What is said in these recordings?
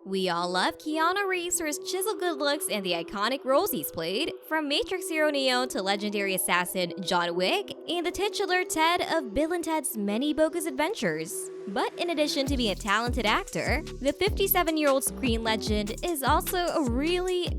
We all love Keanu Reeves for his chiseled good looks and the iconic roles he's played, from Matrix Zero Neo to legendary assassin John Wick and the titular Ted of Bill and Ted's many bogus adventures. But in addition to being a talented actor, the 57-year-old screen legend is also a really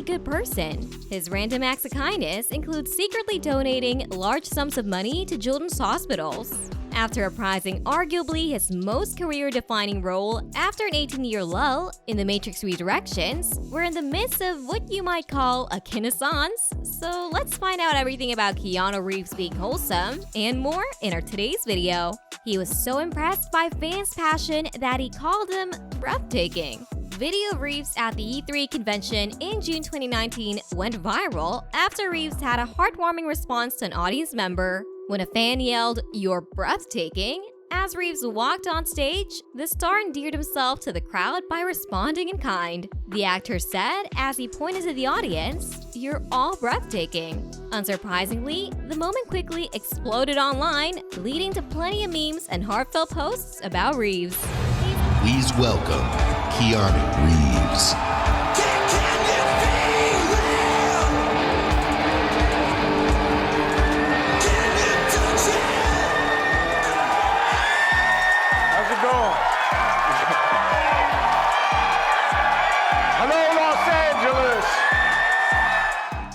good person. His random acts of kindness include secretly donating large sums of money to children's hospitals. After reprising arguably his most career-defining role after an 18-year lull in The Matrix Resurrections, we're in the midst of what you might call a renaissance. So let's find out everything about Keanu Reeves being wholesome and more in our today's video. He was so impressed by fans' passion that he called him breathtaking. Video of Reeves at the E3 convention in June 2019 went viral after Reeves had a heartwarming response to an audience member. When a fan yelled, "You're breathtaking," as Reeves walked on stage, the star endeared himself to the crowd by responding in kind. The actor said as he pointed to the audience, "You're all breathtaking." Unsurprisingly, the moment quickly exploded online, leading to plenty of memes and heartfelt posts about Reeves. Please welcome Keanu Reeves.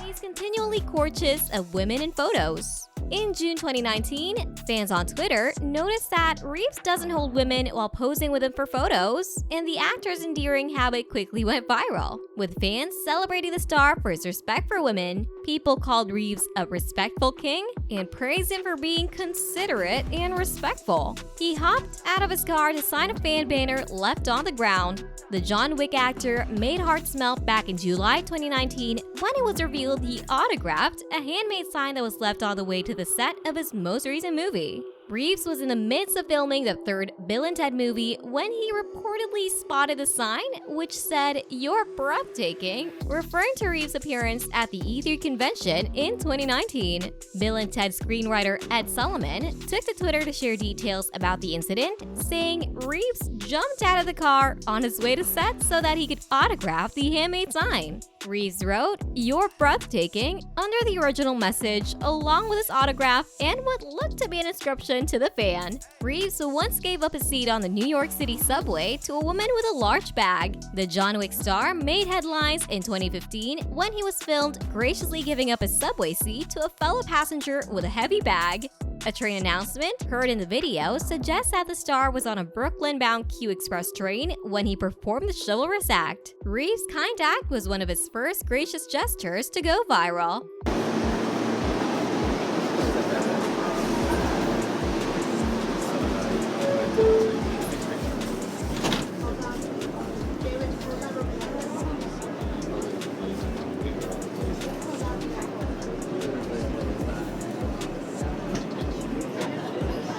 He's continually courteous of women in photos. In June 2019, fans on Twitter noticed that Reeves doesn't hold women while posing with him for photos, and the actor's endearing habit quickly went viral, with fans celebrating the star for his respect for women. People called Reeves a respectful king and praised him for being considerate and respectful. He hopped out of his car to sign a fan banner left on the ground. The John Wick actor made hearts melt back in July 2019 when it was revealed he autographed a handmade sign that was left on the way to the set of his most recent movie. Reeves was in the midst of filming the third Bill and Ted movie when he reportedly spotted a sign which said, "You're breathtaking," referring to Reeves' appearance at the E3 convention in 2019. Bill and Ted screenwriter Ed Solomon took to Twitter to share details about the incident, saying Reeves jumped out of the car on his way to set so that he could autograph the handmade sign. Reeves wrote, "You're breathtaking," under the original message, along with his autograph and what looked to be an inscription to the fan. Reeves once gave up his seat on the New York City subway to a woman with a large bag. The John Wick star made headlines in 2015 when he was filmed graciously giving up his subway seat to a fellow passenger with a heavy bag. A train announcement heard in the video suggests that the star was on a Brooklyn-bound Q Express train when he performed the chivalrous act. Reeves' kind act was one of his first gracious gestures to go viral.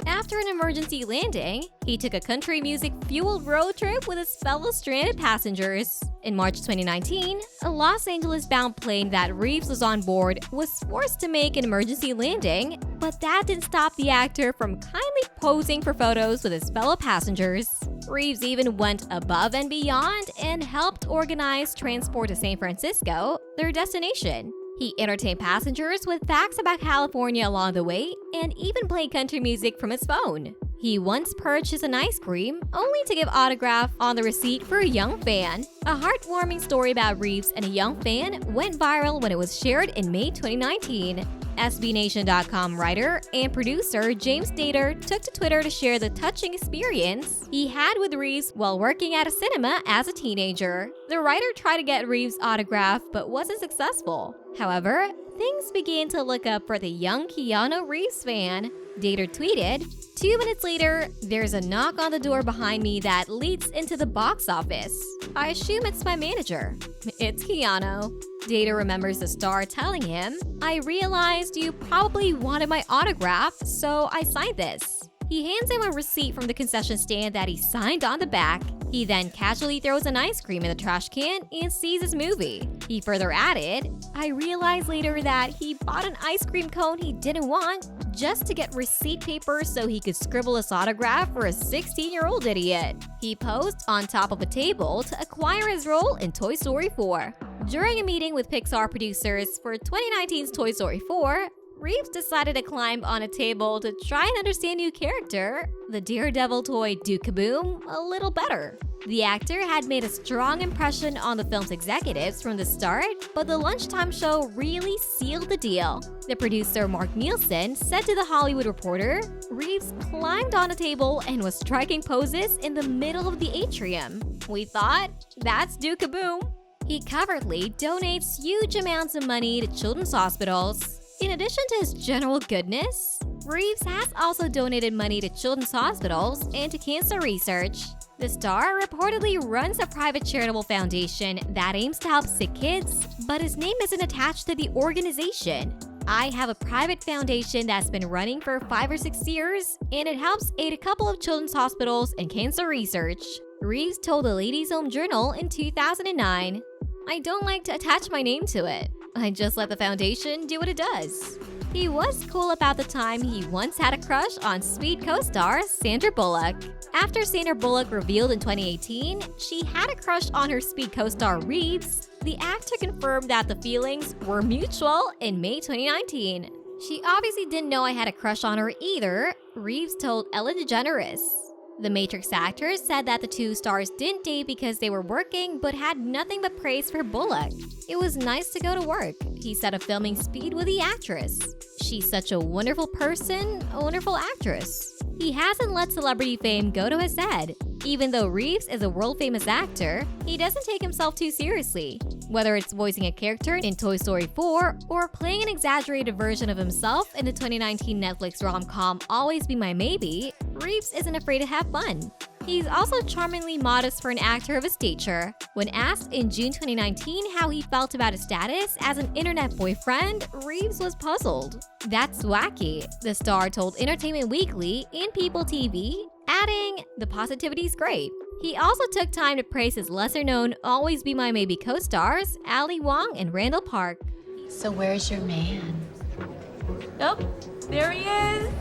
After an emergency landing, he took a country music-fueled road trip with his fellow stranded passengers. In March 2019, a Los Angeles-bound plane that Reeves was on board was forced to make an emergency landing, but that didn't stop the actor from kindly posing for photos with his fellow passengers. Reeves even went above and beyond and helped organize transport to San Francisco, their destination. He entertained passengers with facts about California along the way and even played country music from his phone. He once purchased an ice cream only to give autograph on the receipt for a young fan. A heartwarming story about Reeves and a young fan went viral when it was shared in May 2019. SBNation.com writer and producer James Nader took to Twitter to share the touching experience he had with Reeves while working at a cinema as a teenager. The writer tried to get Reeves' autograph but wasn't successful. However, things began to look up for the young Keanu Reeves fan. Nader tweeted, "2 minutes later, there's a knock on the door behind me that leads into the box office. I assume it's my manager. It's Keanu." Nader remembers the star telling him, "I realized you probably wanted my autograph, so I signed this." He hands him a receipt from the concession stand that he signed on the back. He then casually throws an ice cream in the trash can and sees his movie. He further added, "I realized later that he bought an ice cream cone he didn't want just to get receipt paper so he could scribble his autograph for a 16-year-old idiot. He posed on top of a table to acquire his role in Toy Story 4. During a meeting with Pixar producers for 2019's Toy Story 4, Reeves decided to climb on a table to try and understand new character, the Daredevil toy Duke Kaboom, a little better. The actor had made a strong impression on the film's executives from the start, but the lunchtime show really sealed the deal. The producer Mark Nielsen said to The Hollywood Reporter, Reeves climbed on a table and was striking poses in the middle of the atrium. We thought, that's Duke Kaboom. He covertly donates huge amounts of money to children's hospitals. In addition to his general goodness, Reeves has also donated money to children's hospitals and to cancer research. The star reportedly runs a private charitable foundation that aims to help sick kids, but his name isn't attached to the organization. I have a private foundation that's been running for 5 or 6 years, and it helps aid a couple of children's hospitals and cancer research, Reeves told the Ladies' Home Journal in 2009. I don't like to attach my name to it. I just let the foundation do what it does. He was cool about the time he once had a crush on Speed co-star Sandra Bullock. After Sandra Bullock revealed in 2018 she had a crush on her Speed co-star Reeves, the actor confirmed that the feelings were mutual in May 2019. She obviously didn't know I had a crush on her either, Reeves told Ellen DeGeneres. The Matrix actors said that the two stars didn't date because they were working but had nothing but praise for Bullock. It was nice to go to work, he said of filming Speed with the actress. She's such a wonderful person, a wonderful actress. He hasn't let celebrity fame go to his head. Even though Reeves is a world-famous actor, he doesn't take himself too seriously. Whether it's voicing a character in Toy Story 4 or playing an exaggerated version of himself in the 2019 Netflix rom-com Always Be My Maybe, Reeves isn't afraid to have fun. He's also charmingly modest for an actor of his stature. When asked in June 2019 how he felt about his status as an internet boyfriend, Reeves was puzzled. That's wacky, the star told Entertainment Weekly and People TV, adding, the positivity's great. He also took time to praise his lesser-known Always Be My Maybe co-stars, Ali Wong and Randall Park. So where's your man? Oh, there he is!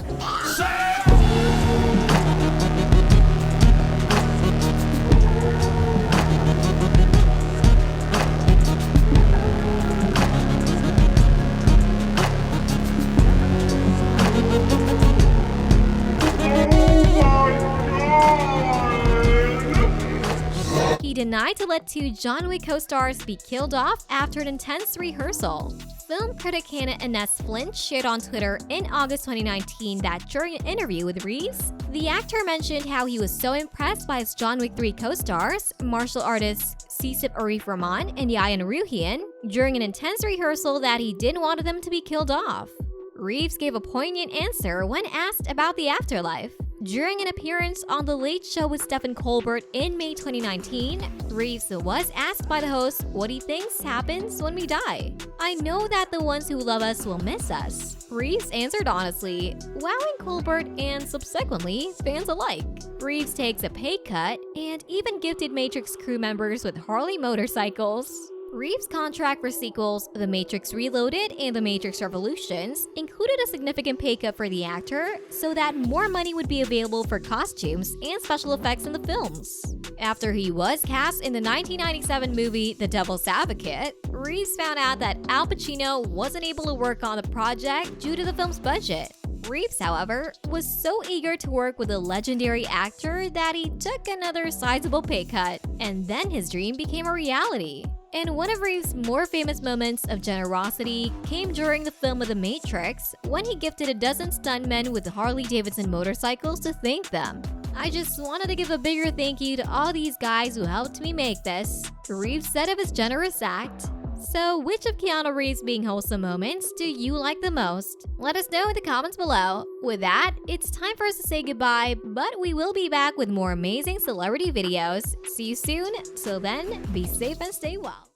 He denied to let 2 John Wick co-stars be killed off after an intense rehearsal. Film critic Hannah Inez Flint shared on Twitter in August 2019 that during an interview with Reeves, the actor mentioned how he was so impressed by his John Wick 3 co-stars, martial artists Sisip Arif Rahman and Yayan Ruhian, during an intense rehearsal that he didn't want them to be killed off. Reeves gave a poignant answer when asked about the afterlife. During an appearance on The Late Show with Stephen Colbert in May 2019, Reeves was asked by the host what he thinks happens when we die. I know that the ones who love us will miss us, Reeves answered honestly, wowing Colbert and subsequently fans alike. Reeves takes a pay cut and even gifted Matrix crew members with Harley motorcycles. Reeves' contract for sequels The Matrix Reloaded and The Matrix Revolutions included a significant pay cut for the actor so that more money would be available for costumes and special effects in the films. After he was cast in the 1997 movie The Devil's Advocate, Reeves found out that Al Pacino wasn't able to work on the project due to the film's budget. Reeves, however, was so eager to work with the legendary actor that he took another sizable pay cut, and then his dream became a reality. And one of Reeves' more famous moments of generosity came during the film of The Matrix, when he gifted a dozen stuntmen with Harley-Davidson motorcycles to thank them. I just wanted to give a bigger thank you to all these guys who helped me make this, Reeves said of his generous act. So, which of Keanu Reeves' being wholesome moments do you like the most? Let us know in the comments below. With that, it's time for us to say goodbye, but we will be back with more amazing celebrity videos. See you soon. Till then, be safe and stay well.